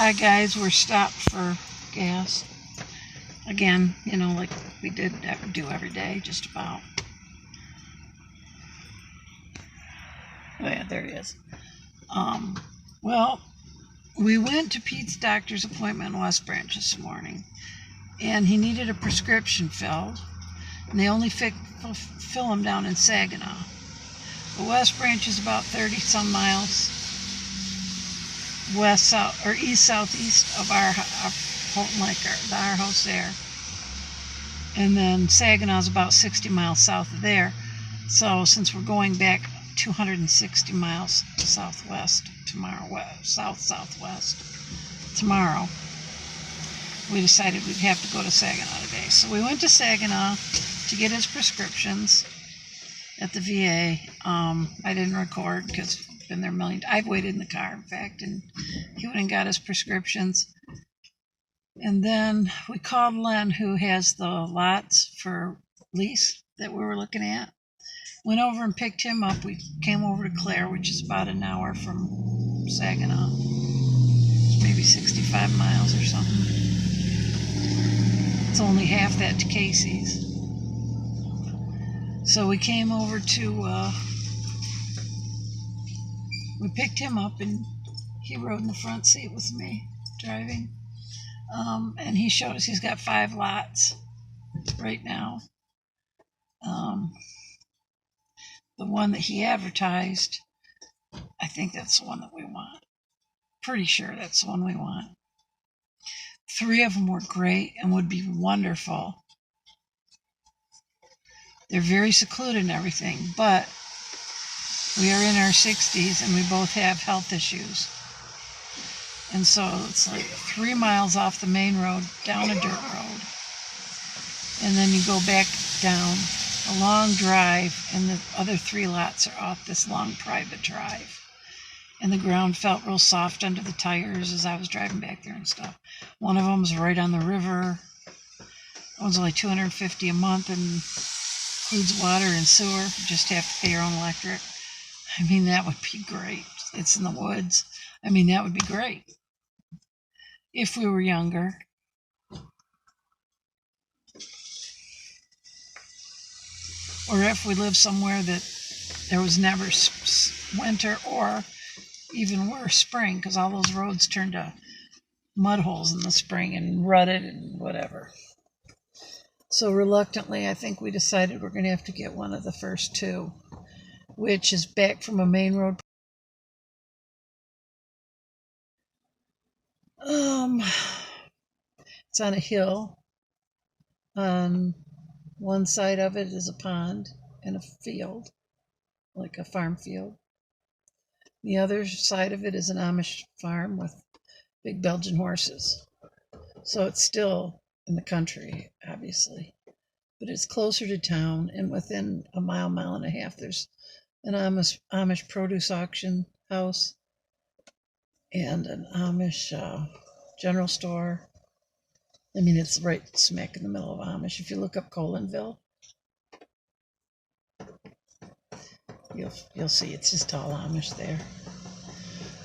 Hi guys, we're stopped for gas. Again, like we do every day, just about. Oh yeah, there he is. Well, we went to Pete's doctor's appointment in West Branch this morning, and he needed a prescription filled, and they only fill them down in Saginaw. The West Branch is about 30-some miles west-south or east-southeast of our Holton Lake, our house there. And then Saginaw is about 60 miles south of there. So since we're going back 260 miles southwest tomorrow, southwest tomorrow, we decided we'd have to go to Saginaw today. So we went to Saginaw to get his prescriptions at the VA. I didn't record because I've been there a million times. I've waited in the car, in fact, and he went and got his prescriptions. And then we called Len, who has the lots for lease that we were looking at. Went over and picked him up. We came over to Clare, which is about an hour from Saginaw. Maybe 65 miles or something. It's only half that to Casey's. So we came over to, we picked him up and he rode in the front seat with me, driving. And he showed us he's got 5 lots right now. The one that he advertised, I think that's the one that we want. Pretty sure that's the one we want. 3 of them were great and would be wonderful. They're very secluded and everything, but we are in our 60s and we both have health issues. And so it's like 3 miles off the main road, down a dirt road. And then you go back down a long drive, and the other 3 lots are off this long private drive. And the ground felt real soft under the tires as I was driving back there and stuff. One of them's right on the river. That one's only $250 a month and includes water and sewer. You just have to pay your own electric. I mean, that would be great. It's in the woods. I mean, that would be great if we were younger. Or if we lived somewhere that there was never winter or even worse, spring, because all those roads turned to mud holes in the spring and rutted and whatever. So reluctantly, I think we decided we're going to have to get one of the first 2, which is back from a main road. It's on a hill. On one side of it is a pond and a field, like a farm field. The other side of it is an Amish farm with big Belgian horses. So it's still in the country, obviously, but it's closer to town, and within a mile and a half, there's an Amish produce auction house and an Amish general store. I mean, it's right smack in the middle of Amish. If you look up Colinville, you'll see it's just all Amish there.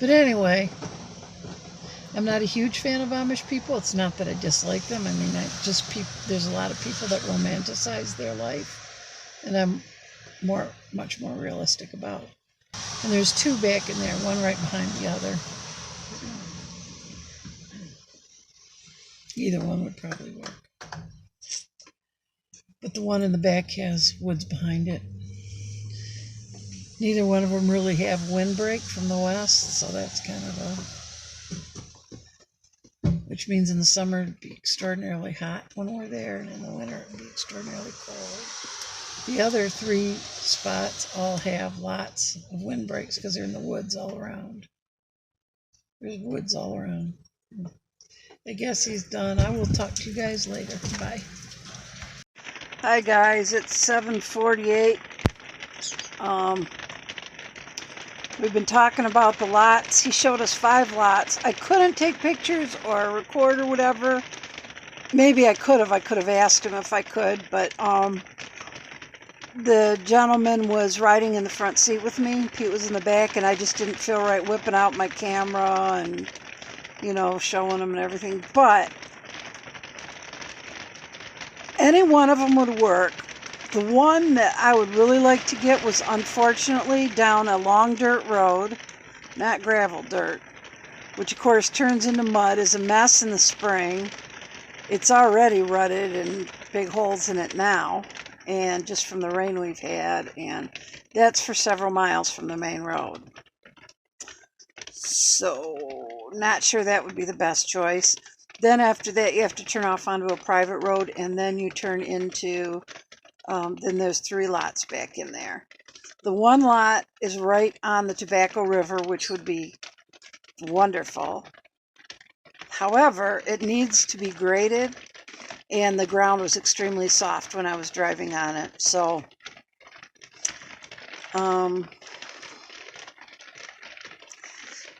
But anyway, I'm not a huge fan of Amish people. It's not that I dislike them. I mean, there's a lot of people that romanticize their life, and I'm much more realistic about it. And there's 2 back in there, one right behind the other. Either one would probably work. But the one in the back has woods behind it. Neither one of them really have windbreak from the west, so that's kind of which means in the summer it'd be extraordinarily hot when we're there, and in the winter it'd be extraordinarily cold. The other 3 spots all have lots of windbreaks because they're in the woods all around. There's woods all around. I guess he's done. I will talk to you guys later. Bye. Hi guys, it's 7:48. We've been talking about the lots. He showed us 5 lots. I couldn't take pictures or record or whatever. Maybe I could have. I could have asked him if I could, but the gentleman was riding in the front seat with me. Pete was in the back, and I just didn't feel right whipping out my camera and showing them and everything. But any one of them would work. The one that I would really like to get was unfortunately down a long dirt road, not gravel dirt, which of course turns into mud, is a mess in the spring. It's already rutted and big holes in it now, and just from the rain we've had, and that's for several miles from the main road. So, not sure that would be the best choice. Then after that, you have to turn off onto a private road, and then you turn into, then there's 3 lots back in there. The one lot is right on the Tobacco River, which would be wonderful. However, it needs to be graded, and the ground was extremely soft when I was driving on it. So,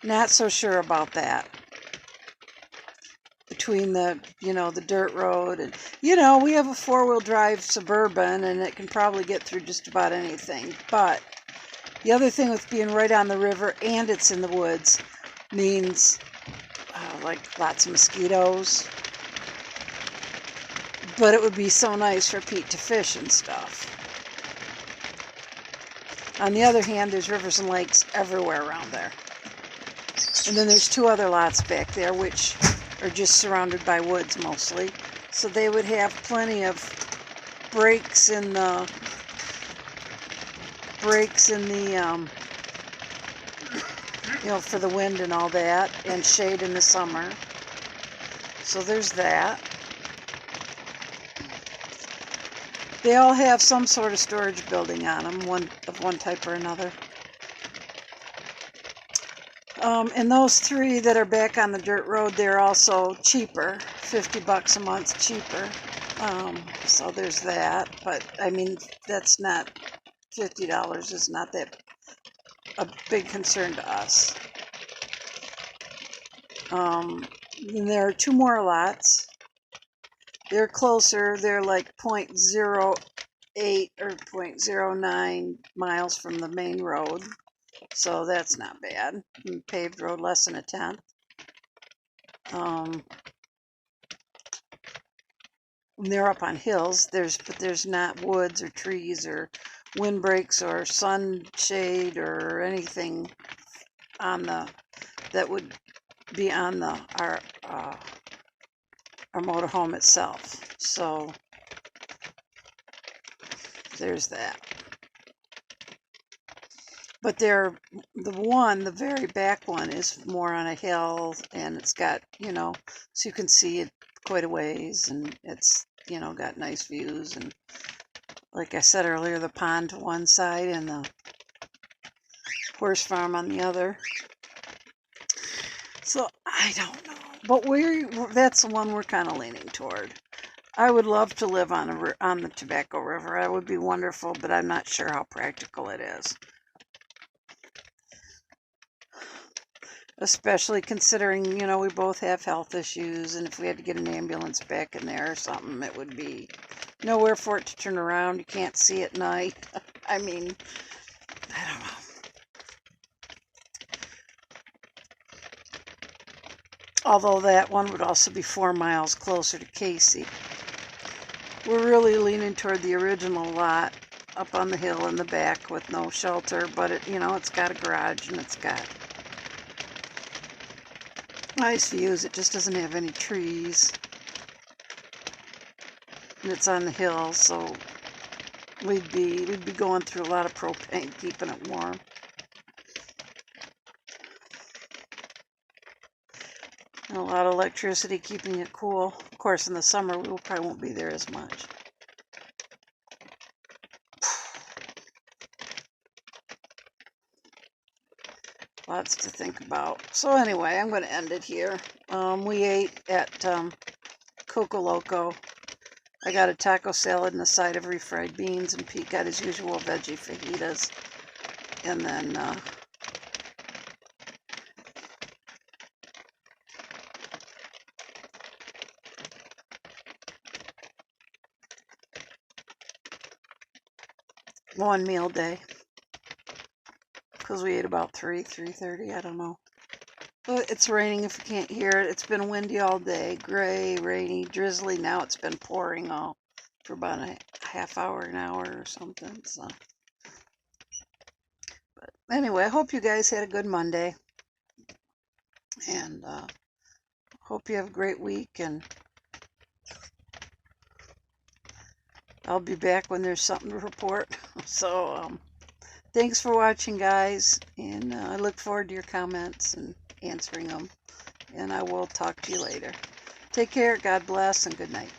not so sure about that. Between the, the dirt road and, we have a 4-wheel drive Suburban, and it can probably get through just about anything. But the other thing with being right on the river and it's in the woods means like lots of mosquitoes. But it would be so nice for Pete to fish and stuff. On the other hand, there's rivers and lakes everywhere around there. And then there's 2 other lots back there, which are just surrounded by woods mostly. So they would have plenty of breaks in the for the wind and all that, and shade in the summer. So there's that. They all have some sort of storage building on them, one type or another. And those 3 that are back on the dirt road, they're also cheaper, $50 a month cheaper. So there's that. But I mean, that's not $50 is not that a big concern to us. And there are 2 more lots. They're closer. They're like 0.08 or 0.09 miles from the main road. So that's not bad. Paved road, less than a tenth. They're up on hills. But there's not woods or trees or windbreaks or sunshade or anything on that would be on our motorhome itself. So there's that. But the very back one is more on a hill, and it's got, so you can see it quite a ways, and it's, got nice views. And like I said earlier, the pond to one side and the horse farm on the other. So I don't know, but that's the one we're kind of leaning toward. I would love to live on the Tobacco River. That would be wonderful, but I'm not sure how practical it is. Especially considering, we both have health issues, and if we had to get an ambulance back in there or something, it would be nowhere for it to turn around. You can't see at night. I mean, I don't know. Although that one would also be 4 miles closer to Casey. We're really leaning toward the original lot up on the hill in the back with no shelter, but it's got a garage and it's got nice views. It just doesn't have any trees, and it's on the hill, so we'd be going through a lot of propane keeping it warm. And a lot of electricity keeping it cool. Of course, in the summer we probably won't be there as much. Lots to think about. So anyway, I'm going to end it here. We ate at Coco Loco. I got a taco salad and a side of refried beans, and Pete got his usual veggie fajitas. And then one meal day. Because we ate about 3:30, I don't know. But it's raining if you can't hear it. It's been windy all day. Gray, rainy, drizzly. Now it's been pouring all for about a half hour, an hour or something. So, but anyway, I hope you guys had a good Monday. And hope you have a great week. And I'll be back when there's something to report. So, thanks for watching, guys. And I look forward to your comments and answering them. And I will talk to you later. Take care. God bless and good night.